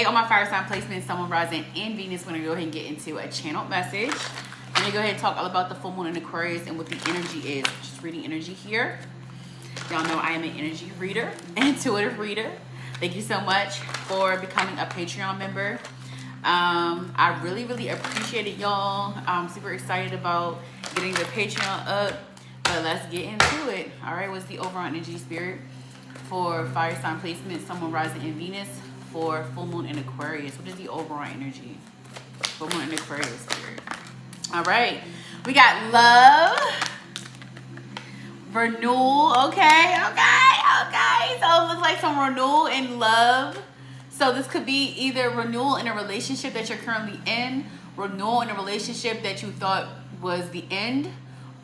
today on my fire sign placement, someone rising in Venus, we're going to go ahead and get into a channeled message. I'm going to go ahead and talk all about the full moon in Aquarius and what the energy is. Just reading energy here. Y'all know I am an energy reader, intuitive reader. Thank you so much for becoming a Patreon member. I really appreciate it, y'all. I'm super excited about getting the Patreon up, but let's get into it. All right, what's the overall energy, spirit, for fire sign placement, someone rising in Venus, for full moon in Aquarius? What is the overall energy? Full moon in Aquarius, spirit. All right, we got love, renewal. Okay. So it looks like some renewal in love. So this could be either renewal in a relationship that you're currently in, renewal in a relationship that you thought was the end,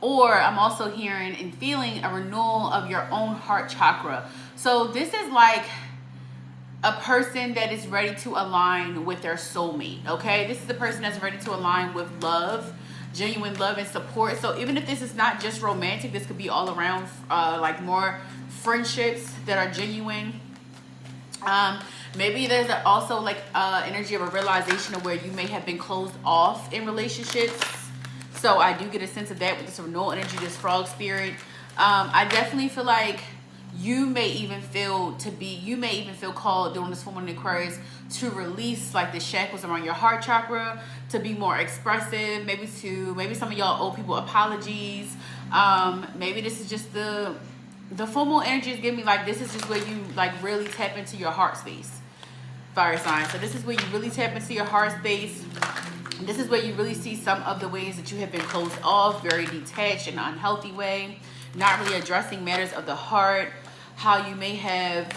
or I'm also hearing and feeling a renewal of your own heart chakra. So this is like a person that is ready to align with their soulmate, okay? This is the person that's ready to align with love, genuine love and support. So even if this is not just romantic, this could be all around, like more friendships that are genuine. Maybe there's also like energy of a realization of where you may have been closed off in relationships. So I do get a sense of that with this renewal energy, this frog spirit. I definitely feel like you may even feel called during this full moon in Aquarius to release like the shackles around your heart chakra, to be more expressive. Maybe some of y'all owe people apologies. Maybe this is just the full moon energy is giving me like this is just where you like really tap into your heart space, fire sign. So this is where you really tap into your heart space. This is where you really see some of the ways that you have been closed off, very detached in an unhealthy way, not really addressing matters of the heart, how you may have,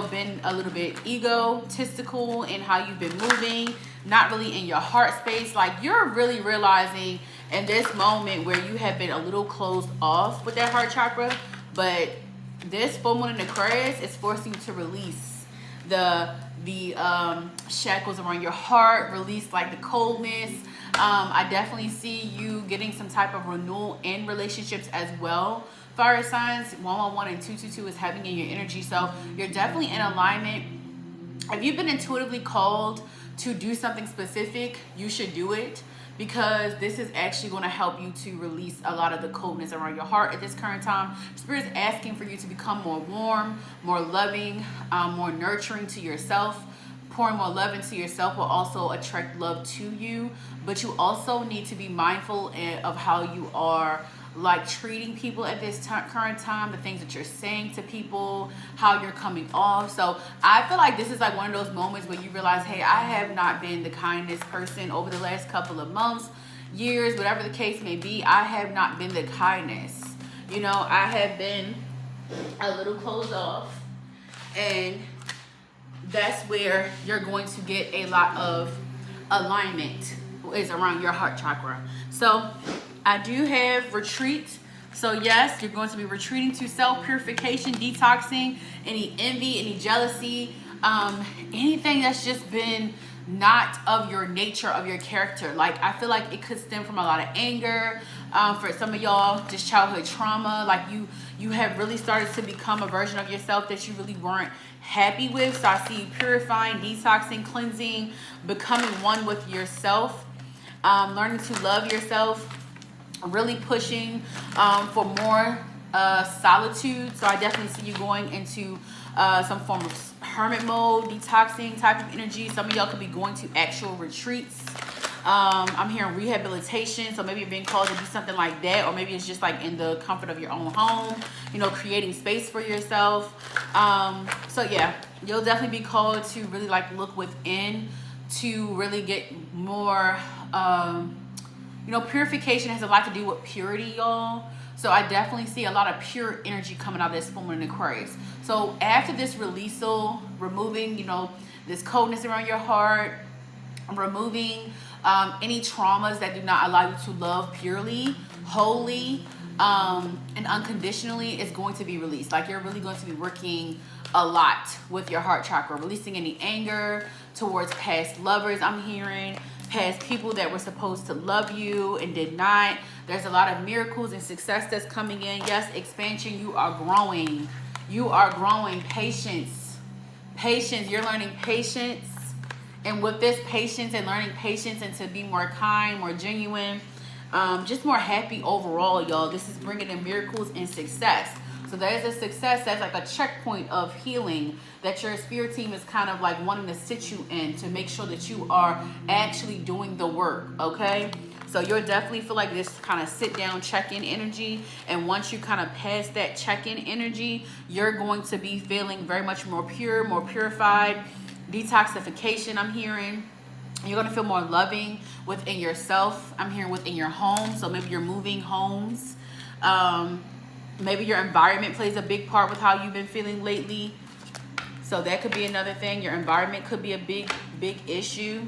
been a little bit egotistical in how you've been moving, not really in your heart space. Like you're really realizing in this moment where you have been a little closed off with that heart chakra, but this full moon in Aquarius is forcing you to release the shackles around your heart, release like the coldness. I definitely see you getting some type of renewal in relationships as well. Fire signs 111 and 222 is having in your energy, so you're definitely in alignment. If you've been intuitively called to do something specific, you should do it, because this is actually going to help you to release a lot of the coldness around your heart at this current time. Spirit is asking for you to become more warm, more loving, more nurturing to yourself. Pouring more love into yourself will also attract love to you, but you also need to be mindful of how you are like treating people at this current time, the things that you're saying to people, how you're coming off. So I feel like this is like one of those moments where you realize, hey, I have not been the kindest person over the last couple of months, years, whatever the case may be. I have not been the kindest. I have been a little closed off, and that's where you're going to get a lot of alignment is around your heart chakra. So I do have retreat. So yes, you're going to be retreating to self-purification, detoxing any envy, any jealousy, anything that's just been not of your nature, of your character. Like I feel like it could stem from a lot of anger. For some of y'all, just childhood trauma. Like you have really started to become a version of yourself that you really weren't happy with. So I see you purifying, detoxing, cleansing, becoming one with yourself, learning to love yourself, really pushing for more solitude. So I definitely see you going into some form of hermit mode, detoxing type of energy. Some of y'all could be going to actual retreats. I'm hearing rehabilitation, so maybe you're being called to do something like that, or maybe it's just like in the comfort of your own home, creating space for yourself. So yeah, you'll definitely be called to really like look within to really get more, purification has a lot to do with purity, y'all. So I definitely see a lot of pure energy coming out of this full moon in Aquarius. So after this releasal, removing, this coldness around your heart, removing any traumas that do not allow you to love purely, wholly, and unconditionally is going to be released. Like you're really going to be working a lot with your heart chakra, releasing any anger towards past lovers. I'm hearing past people that were supposed to love you and did not. There's a lot of miracles and success that's coming in. Yes, expansion. You are growing. You are growing. Patience. You're learning patience And with this patience and learning patience and to be more kind, more genuine, just more happy overall, y'all. This is bringing in miracles and success. So there's a success, that's like a checkpoint of healing that your spirit team is kind of like wanting to sit you in to make sure that you are actually doing the work, okay? So you'll definitely feel like this kind of sit down, check-in energy. And once you kind of pass that check-in energy, you're going to be feeling very much more pure, more purified. Detoxification, I'm hearing. You're going to feel more loving within yourself. I'm hearing within your home. So maybe you're moving homes. Maybe your environment plays a big part with how you've been feeling lately. So that could be another thing. Your environment could be a big issue.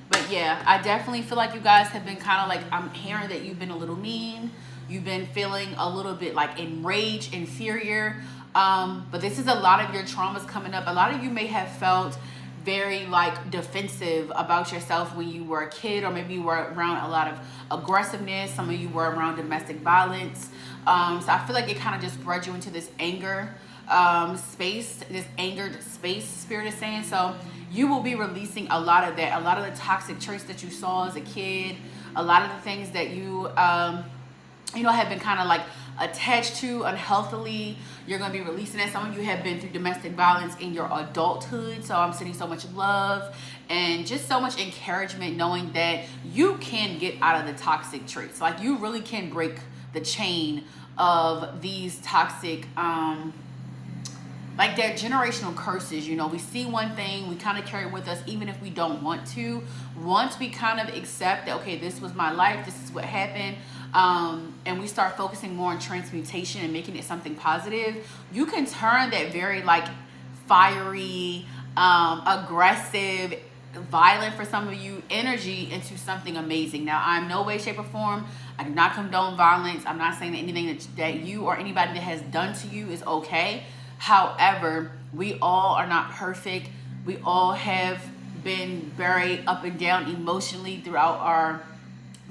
But yeah, I definitely feel like you guys have been kind of like, I'm hearing that you've been a little mean. You've been feeling a little bit like enraged, inferior. But this is a lot of your traumas coming up. A lot of you may have felt very like defensive about yourself when you were a kid, or maybe you were around a lot of aggressiveness. Some of you were around domestic violence. So I feel like it kind of just brought you into this anger space, this angered space, spirit is saying. So you will be releasing a lot of that, a lot of the toxic traits that you saw as a kid, a lot of the things that you have been kind of like attached to unhealthily. You're going to be releasing that. Some of you have been through domestic violence in your adulthood. So I'm sending so much love and just so much encouragement, knowing that you can get out of the toxic traits. Like you really can break the chain of these toxic, like they're generational curses. You know, we see one thing, we kind of carry it with us even if we don't want to. Once we kind of accept that, okay, this was my life, this is what happened, and we start focusing more on transmutation and making it something positive, you can turn that very like fiery, aggressive, violent for some of you energy into something amazing. Now, I'm no way, shape, or form, I do not condone violence. I'm not saying that anything that you or anybody that has done to you is okay. However, we all are not perfect. We all have been very up and down emotionally throughout our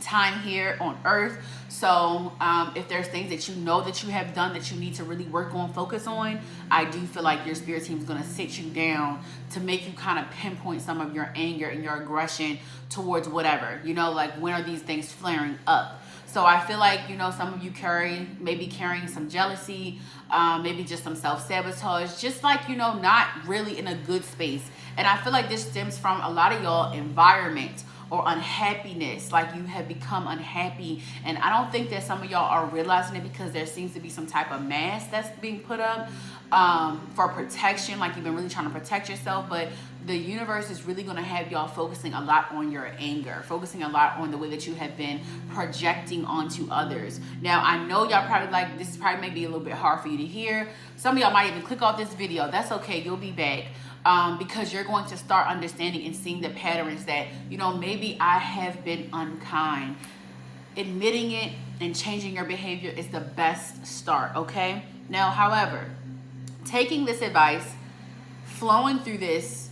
time here on earth. So if there's things that you know that you have done that you need to really work on, focus on, I do feel like your spirit team is going to sit you down to make you kind of pinpoint some of your anger and your aggression towards whatever, you know, like when are these things flaring up? So I feel like, you know, some of you maybe carrying some jealousy, maybe just some self-sabotage, just like, you know, not really in a good space. And I feel like this stems from a lot of y'all environment or unhappiness, like you have become unhappy. And I don't think that some of y'all are realizing it because there seems to be some type of mask that's being put up for protection, like you've been really trying to protect yourself. But the universe is really going to have y'all focusing a lot on your anger, focusing a lot on the way that you have been projecting onto others. Now, I know y'all probably like, this is probably maybe a little bit hard for you to hear. Some of y'all might even click off this video. That's okay. You'll be back. Because you're going to start understanding and seeing the patterns that, you know, maybe I have been unkind. Admitting it and changing your behavior is the best start, okay? Now, however, taking this advice, flowing through this,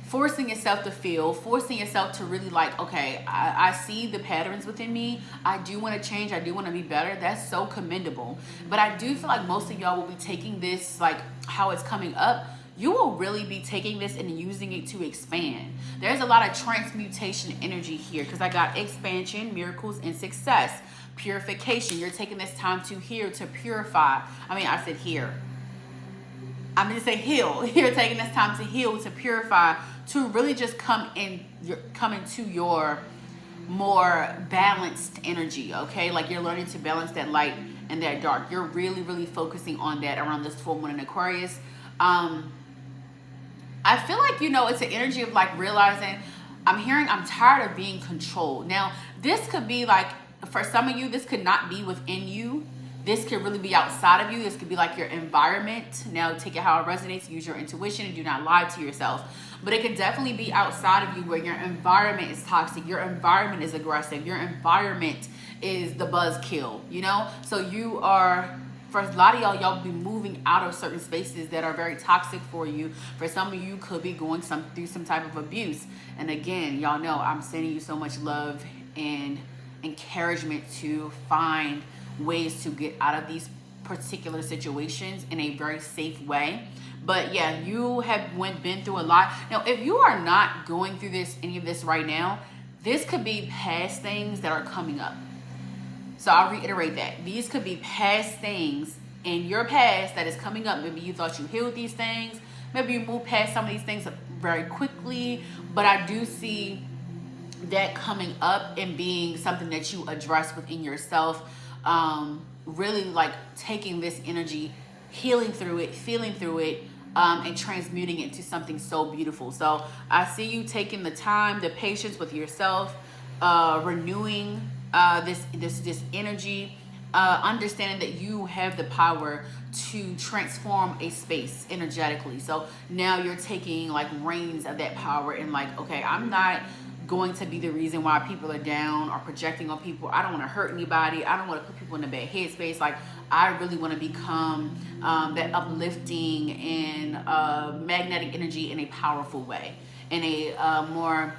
forcing yourself to feel, forcing yourself to really like, okay, I see the patterns within me. I do want to change. I do want to be better. That's so commendable. But I do feel like most of y'all will be taking this, like how it's coming up, you will really be taking this and using it to expand. There's a lot of transmutation energy here because I got expansion, miracles, and success. Purification. You're taking this time to heal, to purify. I said here. I'm going to say heal. You're taking this time to heal, to purify, to really just come into your more balanced energy, okay? Like you're learning to balance that light and that dark. You're really, really focusing on that around this full moon in Aquarius. I feel like, you know, it's an energy of like realizing, I'm hearing I'm tired of being controlled. Now, this could be like, for some of you, this could not be within you. This could really be outside of you. This could be like your environment. Now, take it how it resonates. Use your intuition and do not lie to yourself. But it could definitely be outside of you where your environment is toxic. Your environment is aggressive. Your environment is the buzzkill, you know? So you are... For a lot of y'all will be moving out of certain spaces that are very toxic for you. For some of you, could be going through some type of abuse. And again, y'all know I'm sending you so much love and encouragement to find ways to get out of these particular situations in a very safe way. But yeah, you have been through a lot. Now, if you are not going through any of this right now, this could be past things that are coming up. So I'll reiterate that. These could be past things in your past that is coming up. Maybe you thought you healed these things. Maybe you moved past some of these things very quickly. But I do see that coming up and being something that you address within yourself. Really like taking this energy, healing through it, feeling through it, and transmuting it to something so beautiful. So I see you taking the time, the patience with yourself, renewing this energy, understanding that you have the power to transform a space energetically. So now you're taking like reins of that power and like, okay, I'm not going to be the reason why people are down or projecting on people. I don't want to hurt anybody. I don't want to put people in a bad headspace. Like, I really want to become that uplifting and magnetic energy in a powerful way, in a more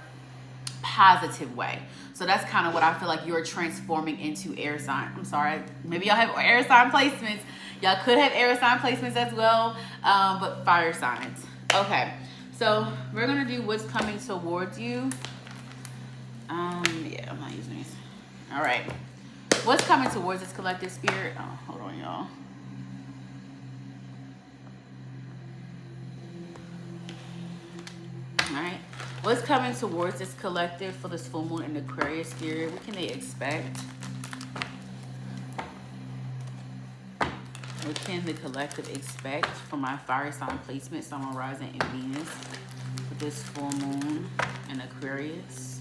positive way. So that's kind of what I feel like you're transforming into air sign. I'm sorry, maybe y'all have air sign placements. Y'all could have air sign placements as well, but fire signs. Okay, so we're gonna do what's coming towards you. Yeah, I'm not using these. All right. What's coming towards this collective spirit? Oh, hold on, y'all. All right. What's coming towards this collective for this full moon in Aquarius spirit? What can they expect? What can the collective expect from my fire sign placement, Sun, Moon, Rising, and Venus for this full moon in Aquarius?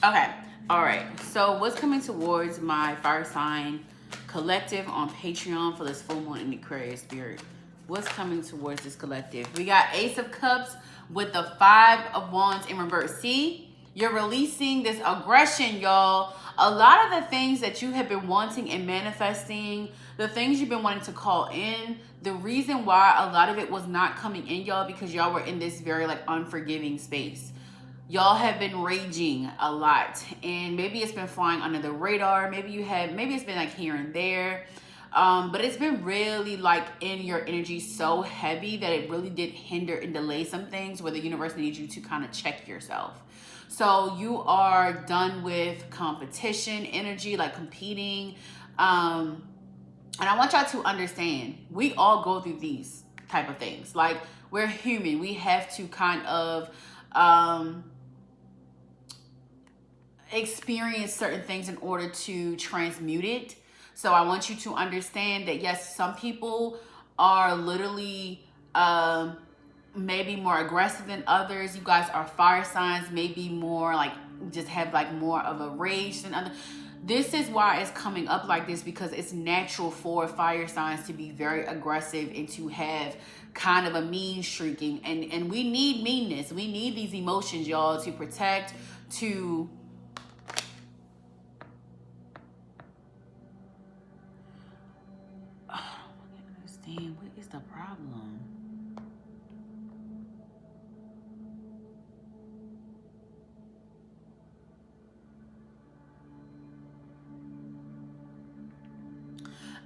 Okay, all right. So what's coming towards my fire sign collective on Patreon for this full moon in Aquarius spirit? What's coming towards this collective? We got Ace of Cups with the 5 of Wands in reverse. See, you're releasing this aggression, y'all. A lot of the things that you have been wanting and manifesting, the things you've been wanting to call in, the reason why a lot of it was not coming in, y'all, because y'all were in this very like unforgiving space. Y'all have been raging a lot, and maybe it's been flying under the radar. Maybe it's been like here and there. But it's been really like in your energy so heavy that it really did hinder and delay some things where the universe needs you to kind of check yourself. So you are done with competition energy, like competing. And I want y'all to understand, we all go through these type of things. Like, we're human. We have to kind of experience certain things in order to transmute it. So I want you to understand that yes, some people are literally maybe more aggressive than others. You guys are fire signs, maybe more like just have like more of a rage than others. This is why it's coming up like this, because it's natural for fire signs to be very aggressive and to have kind of a mean streaking, and we need meanness. We need these emotions, y'all, to protect, to what is the problem?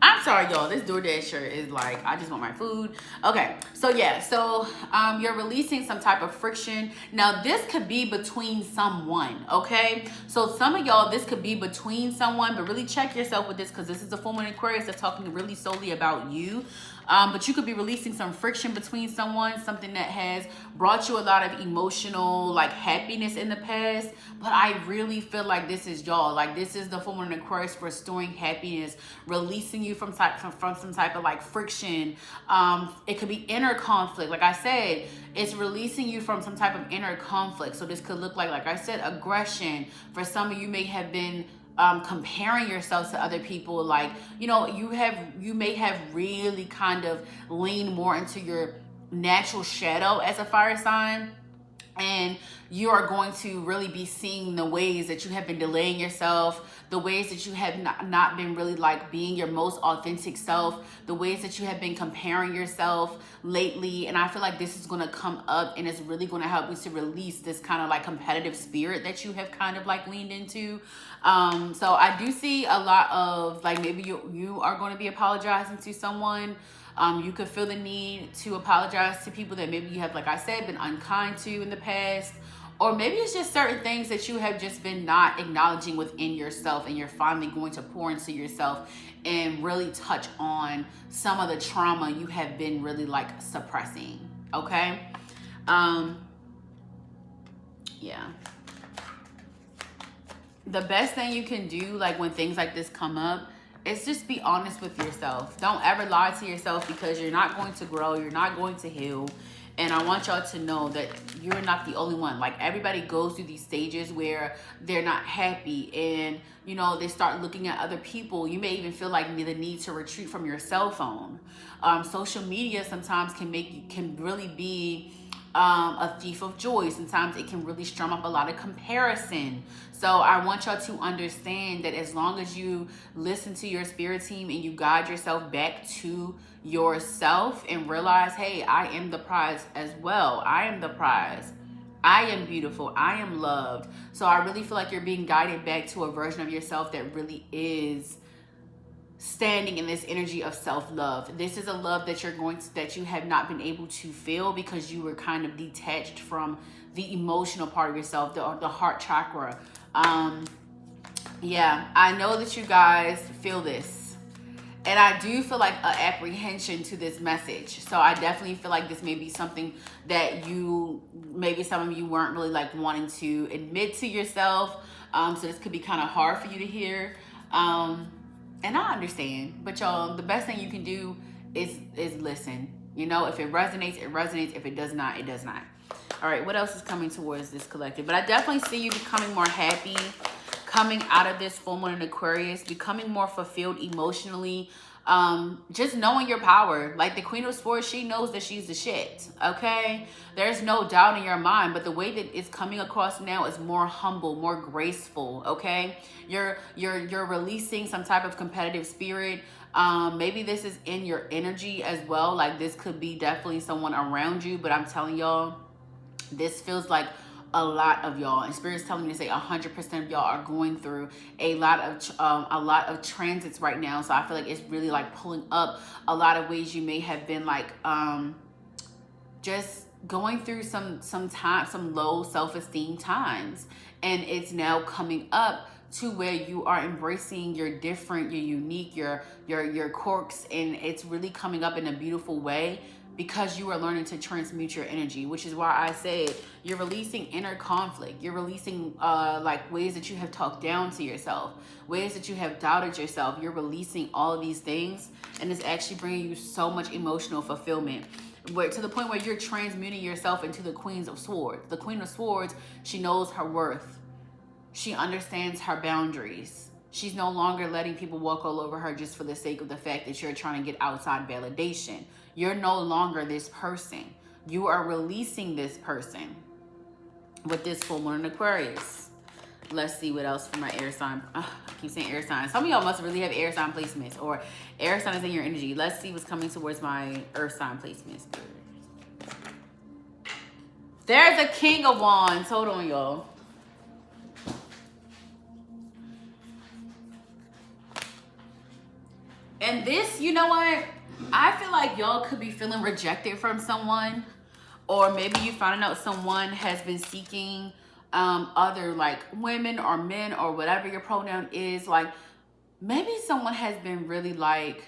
I'm sorry, y'all. This DoorDasher is like, I just want my food. Okay, so yeah, so you're releasing some type of friction. Now, this could be between someone, okay? So some of y'all, this could be between someone, but really check yourself with this, because this is a full moon Aquarius that's talking really solely about you. But you could be releasing some friction between someone, something that has brought you a lot of emotional like happiness in the past. But I really feel like this is y'all. Like, this is the full moon Aquarius restoring happiness, releasing you from some type of like friction. It could be inner conflict. Like I said, it's releasing you from some type of inner conflict. So this could look like I said, aggression. For some of you may have been comparing yourselves to other people. Like, you know, you may have really kind of leaned more into your natural shadow as a fire sign, and you are going to really be seeing the ways that you have been delaying yourself, the ways that you have not been really like being your most authentic self, the ways that you have been comparing yourself lately. And I feel like this is going to come up and it's really going to help you to release this kind of like competitive spirit that you have kind of like leaned into. So I do see a lot of like, maybe you are going to be apologizing to someone. You could feel the need to apologize to people that maybe you have, like I said, been unkind to in the past. Or maybe it's just certain things that you have just been not acknowledging within yourself, and you're finally going to pour into yourself and really touch on some of the trauma you have been really like suppressing. Okay? Yeah. The best thing you can do, like when things like this come up, is just be honest with yourself. Don't ever lie to yourself, because you're not going to grow. You're not going to heal. And I want y'all to know that you're not the only one. Like, everybody goes through these stages where they're not happy, and, you know, they start looking at other people. You may even feel like the need to retreat from your cell phone. Social media sometimes can really be a thief of joy. Sometimes it can really strum up a lot of comparison. So I want y'all to understand that as long as you listen to your spirit team and you guide yourself back to yourself and realize, hey, I am the prize as well. I am the prize. I am beautiful. I am loved. So I really feel like you're being guided back to a version of yourself that really is standing in this energy of self-love. This is a love that that you have not been able to feel because you were kind of detached from the emotional part of yourself, the heart chakra. Yeah, I know that you guys feel this, and I do feel like an apprehension to this message. So I definitely feel like this may be something that maybe some of you weren't really like wanting to admit to yourself. So this could be kind of hard for you to hear. And I understand, but y'all, the best thing you can do is listen. You know, if it resonates, it resonates. If it does not, it does not. All right, what else is coming towards this collective? But I definitely see you becoming more happy, coming out of this full moon in Aquarius, becoming more fulfilled emotionally, just knowing your power. Like the Queen of Swords, she knows that she's the shit, okay? There's no doubt in your mind, but the way that it's coming across now is more humble, more graceful, okay? You're releasing some type of competitive spirit. Maybe this is in your energy as well. Like this could be definitely someone around you, but I'm telling y'all, this feels like a lot of y'all, and Spirit's telling me to say 100% of y'all are going through a lot of transits right now. So I feel like it's really like pulling up a lot of ways you may have been like just going through some low self-esteem times, and it's now coming up to where you are embracing your different, your unique, your quirks, and it's really coming up in a beautiful way, because you are learning to transmute your energy, which is why I said you're releasing inner conflict. You're releasing like ways that you have talked down to yourself, ways that you have doubted yourself. You're releasing all of these things, and it's actually bringing you so much emotional fulfillment, to the point where you're transmuting yourself into the Queen of Swords. The Queen of Swords, she knows her worth. She understands her boundaries. She's no longer letting people walk all over her just for the sake of the fact that you're trying to get outside validation. You're no longer this person. You are releasing this person with this full moon in Aquarius. Let's see what else for my air sign. I keep saying air sign. Some of y'all must really have air sign placements, or air sign is in your energy. Let's see what's coming towards my earth sign placements. There's a King of Wands. Hold on, y'all. And this, you know what? I feel like y'all could be feeling rejected from someone, or maybe you finding out someone has been seeking other like women or men or whatever your pronoun is. Like maybe someone has been really like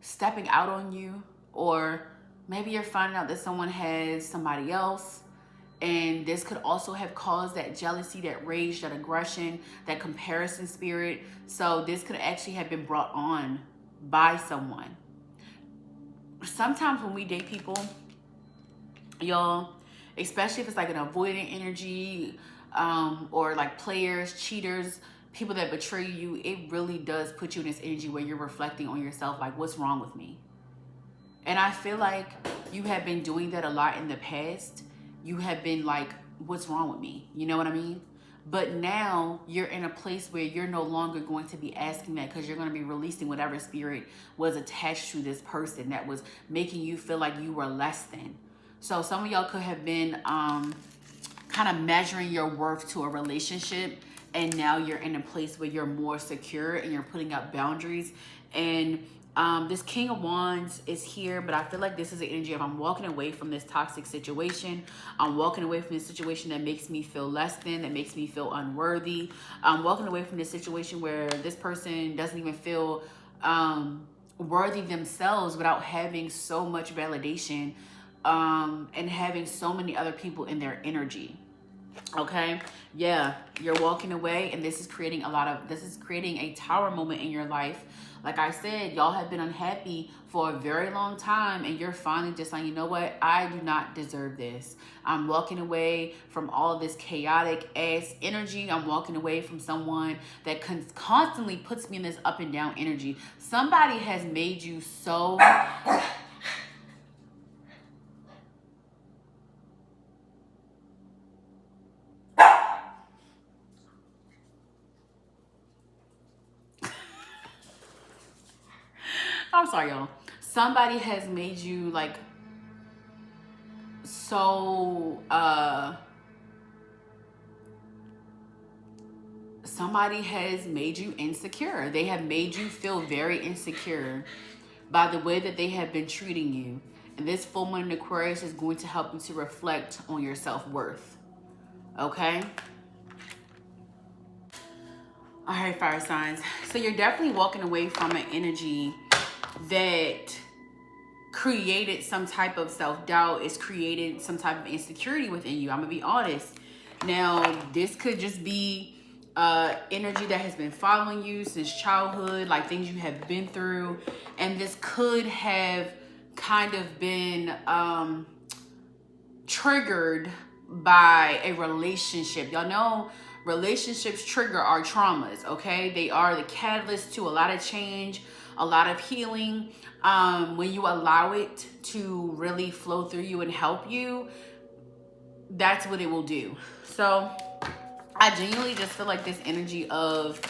stepping out on you, or maybe you're finding out that someone has somebody else. And this could also have caused that jealousy, that rage, that aggression, that comparison spirit. So this could actually have been brought on by someone. Sometimes when we date people, y'all, especially if it's like an avoidant energy, or like players, cheaters, people that betray you, it really does put you in this energy where you're reflecting on yourself, like, what's wrong with me? And I feel like you have been doing that a lot in the past. you have been like, what's wrong with me? You know what I mean? But now you're in a place where you're no longer going to be asking that, because you're going to be releasing whatever spirit was attached to this person that was making you feel like you were less than. So some of y'all could have been kind of measuring your worth to a relationship, and now you're in a place where you're more secure and you're putting up boundaries. And this King of Wands is here, but I feel like this is the energy of, I'm walking away from this toxic situation. I'm walking away from this situation that makes me feel less than, that makes me feel unworthy. I'm walking away from this situation where this person doesn't even feel worthy themselves without having so much validation and having so many other people in their energy. Okay, yeah, you're walking away, and this is creating a tower moment in your life. Like I said, y'all have been unhappy for a very long time, and you're finally just like, you know what, I do not deserve this. I'm walking away from all of this chaotic ass energy. I'm walking away from someone that constantly puts me in this up and down energy. Somebody has made you so I'm sorry, y'all. Somebody has made you like so somebody has made you insecure. They have made you feel very insecure by the way that they have been treating you. And this full moon in Aquarius is going to help you to reflect on your self-worth. Okay? All right, fire signs. So you're definitely walking away from an energy that created some type of self-doubt. It's created some type of insecurity within you. I'm gonna be honest. Now, this could just be energy that has been following you since childhood, like things you have been through. And this could have kind of been triggered by a relationship. Y'all know relationships trigger our traumas, okay? They are the catalyst to a lot of change, a lot of healing. When you allow it to really flow through you and help you, that's what it will do. So I genuinely just feel like this energy of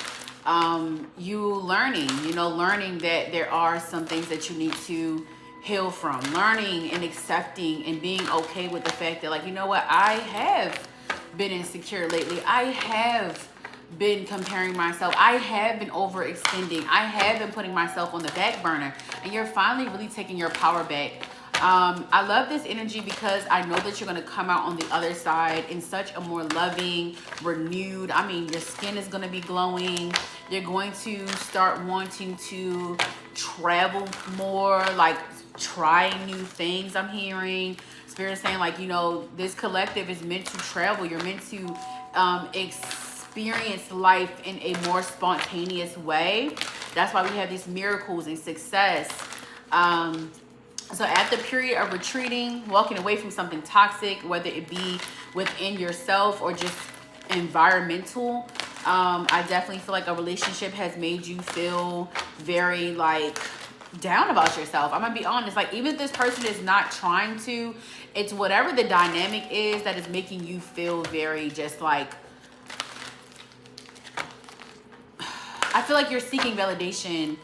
you learning, learning that there are some things that you need to heal from, learning and accepting and being okay with the fact that, like, you know what, I have been insecure lately. I have been comparing myself. I have been overextending. I have been putting myself on the back burner, and you're finally really taking your power back. I love this energy because I know that you're going to come out on the other side in such a more loving, renewed, I mean, your skin is going to be glowing. You're going to start wanting to travel more, like trying new things. I'm hearing Spirit is saying, like, this collective is meant to travel. You're meant to experience life in a more spontaneous way. That's why we have these miracles and success. So at the period of retreating, walking away from something toxic, whether it be within yourself or just environmental, I definitely feel like a relationship has made you feel very, like, down about yourself. I'm gonna be honest, like, even if this person is not trying to, it's whatever the dynamic is that is making you feel very just like, I feel like you're seeking validation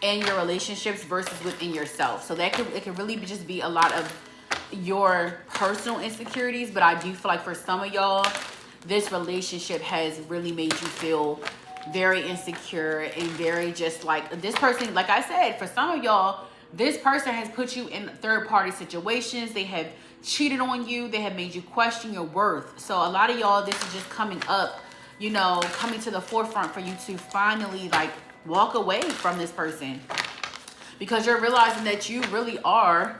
in your relationships versus within yourself. So it could really just be a lot of your personal insecurities. But I do feel like for some of y'all, this relationship has really made you feel very insecure and very just like, this person, like I said, for some of y'all, this person has put you in third-party situations. They have cheated on you. They have made you question your worth. So a lot of y'all, this is just coming up, coming to the forefront for you to finally, like, walk away from this person, because you're realizing that you really are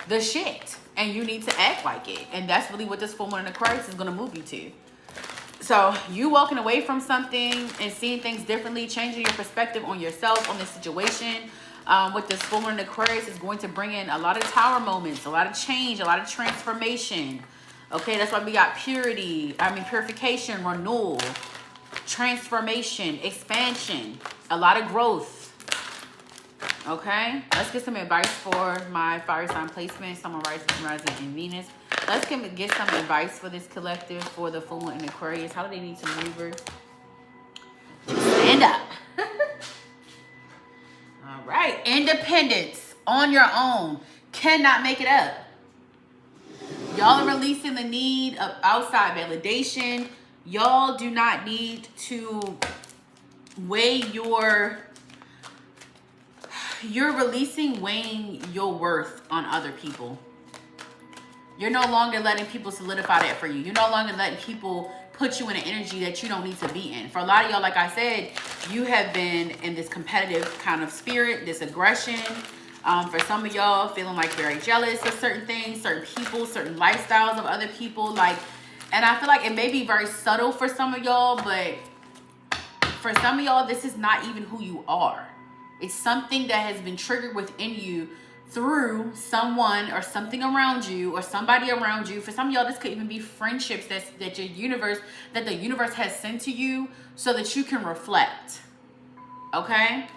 the shit and you need to act like it. And that's really what this full moon in Aquarius is going to move you to. So you walking away from something and seeing things differently, changing your perspective on yourself, on this situation, with this full moon in Aquarius is going to bring in a lot of tower moments, a lot of change, a lot of transformation. Okay, that's why we got purification, renewal, transformation, expansion, a lot of growth. Okay, let's get some advice for my fire sign placement. Someone rising and Venus. Let's get some advice for this collective for the full moon in Aquarius. How do they need to maneuver? Stand up. All right. Independence on your own. Cannot make it up. Y'all are releasing the need of outside validation. Y'all do not need to weigh you're weighing your worth on other people. You're no longer letting people solidify that for you. You're no longer letting people put you in an energy that you don't need to be in. For a lot of y'all, like I said, you have been in this competitive kind of spirit, this aggression. For some of y'all, feeling like very jealous of certain things, certain people, certain lifestyles of other people. And I feel like it may be very subtle for some of y'all, but for some of y'all, this is not even who you are. It's something that has been triggered within you through someone or something around you or somebody around you. For some of y'all, this could even be friendships that the universe has sent to you so that you can reflect. Okay?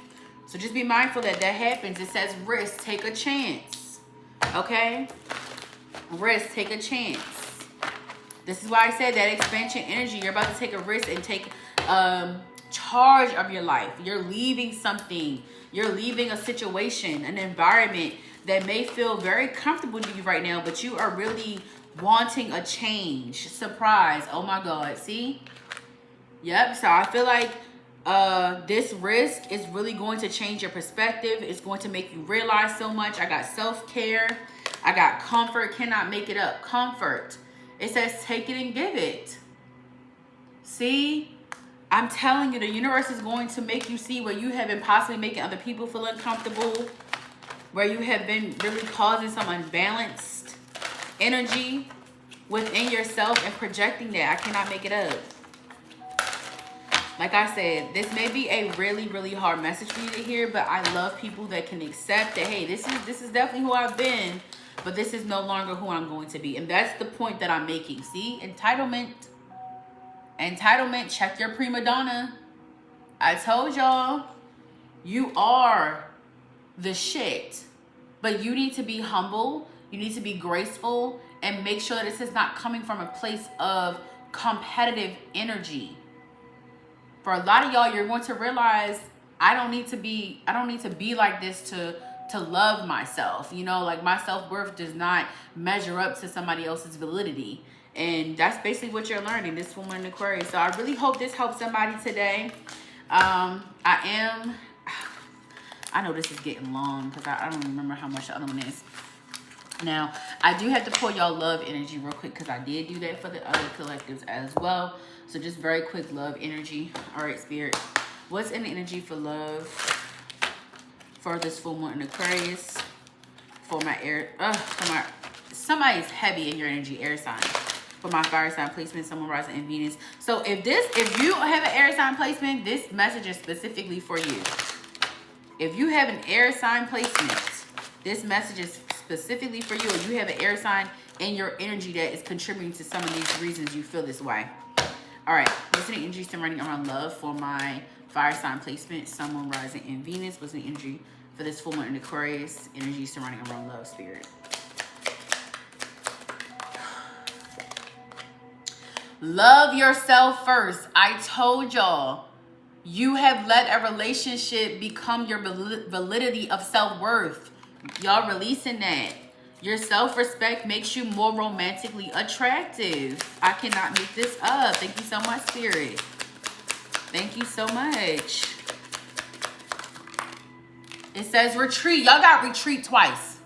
So just be mindful that happens. It says risk, take a chance. Okay? Risk, take a chance. This is why I said that expansion energy. You're about to take a risk and take charge of your life. You're leaving something. You're leaving a situation, an environment that may feel very comfortable to you right now, but you are really wanting a change. Surprise. Oh my God. See? Yep. So I feel like this risk is really going to change your perspective. It's going to make you realize so much. I got self-care. I got comfort. Cannot make it up. Comfort. It says take it and give it. See? I'm telling you, the universe is going to make you see where you have been possibly making other people feel uncomfortable, where you have been really causing some unbalanced energy within yourself and projecting that. I cannot make it up. Like I said, this may be a really, really hard message for you to hear, but I love people that can accept that, hey, this is definitely who I've been, but this is no longer who I'm going to be. And that's the point that I'm making. See? Entitlement. Entitlement. Check your prima donna. I told y'all, you are the shit. But you need to be humble. You need to be graceful. And make sure that this is not coming from a place of competitive energy. For a lot of y'all, you're going to realize I don't need to be like this to love myself. You know, like my self-worth does not measure up to somebody else's validity. And that's basically what you're learning, this woman in Aquarius. So I really hope this helps somebody today. I know this is getting long because I don't remember how much the other one is. Now, I do have to pull y'all love energy real quick because I did do that for the other collectives as well. So just very quick love energy. All right, Spirit. What's in the energy for love for this full moon in Aquarius? For my air, somebody's heavy in your energy, air sign. For my fire sign placement, someone rising in Venus. So if you have an air sign placement, this message is specifically for you. If you have an air sign placement, this message is specifically for you. Or you have an air sign in your energy that is contributing to some of these reasons you feel this way. All right, what's the energy surrounding around love for my fire sign placement, someone rising in Venus? What's the energy for this full moon in Aquarius? Energy surrounding around love, Spirit. Love yourself first. I told y'all, you have let a relationship become your validity of self-worth. Y'all releasing that. Your self-respect makes you more romantically attractive. I cannot make this up. Thank you so much, Spirit. Thank you so much. It says retreat. Y'all got retreat twice.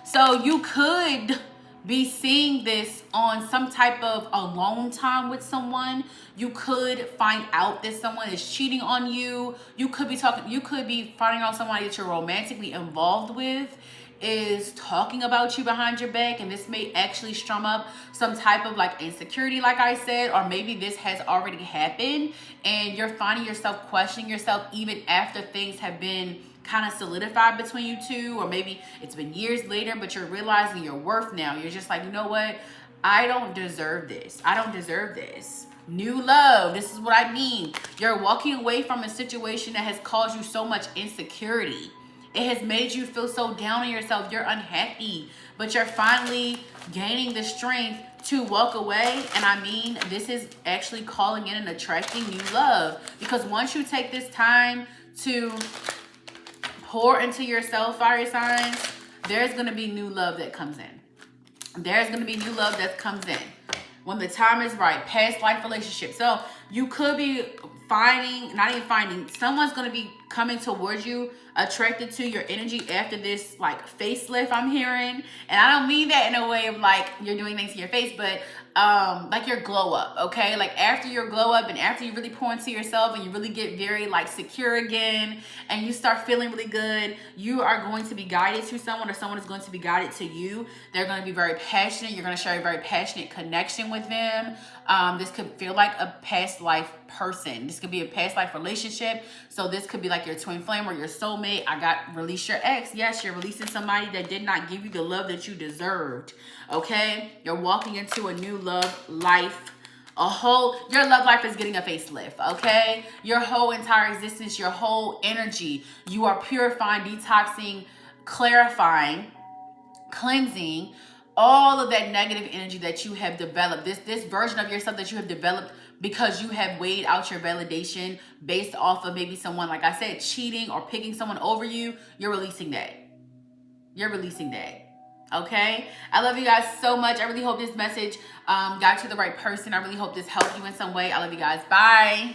So you could be seeing this on some type of alone time with someone. You could find out that someone is cheating on you. You could be finding out somebody that you're romantically involved with is talking about you behind your back, and this may actually strum up some type of like insecurity, like I said, or maybe this has already happened and you're finding yourself questioning yourself even after things have been kind of solidified between you two, or maybe it's been years later, but you're realizing your worth now. You're just like, you know what? I don't deserve this. I don't deserve this. New love. This is what I mean. You're walking away from a situation that has caused you so much insecurity. It has made you feel so down on yourself. You're unhappy, but you're finally gaining the strength to walk away. And I mean, this is actually calling in and attracting new love, because once you take this time to pour into yourself, fire signs, there's going to be new love that comes in. There's going to be new love that comes in when the time is right. Past life relationship. So you could be finding, not even finding, someone's going to be coming towards you, attracted to your energy after this like facelift I'm hearing. And I don't mean that in a way of like you're doing things to your face, but like your glow up, okay? Like after your glow up and after you really pour into yourself and you really get very like secure again and you start feeling really good, you are going to be guided to someone, or someone is going to be guided to you. They're going to be very passionate. You're going to share a very passionate connection with them. This could feel like a past life person. This could be a past life relationship. So this could be like your twin flame or your soulmate. I got release your ex. Yes, you're releasing somebody that did not give you the love that you deserved. Okay? You're walking into a new love life. Your love life is getting a facelift, okay? Your whole entire existence, your whole energy, you are purifying, detoxing, clarifying, cleansing all of that negative energy that you have developed, this version of yourself that you have developed because you have weighed out your validation based off of maybe someone, like I said, cheating or picking someone over you. You're releasing that. You're releasing that. Okay? I love you guys so much. I really hope this message got to the right person. I really hope this helped you in some way. I love you guys. Bye.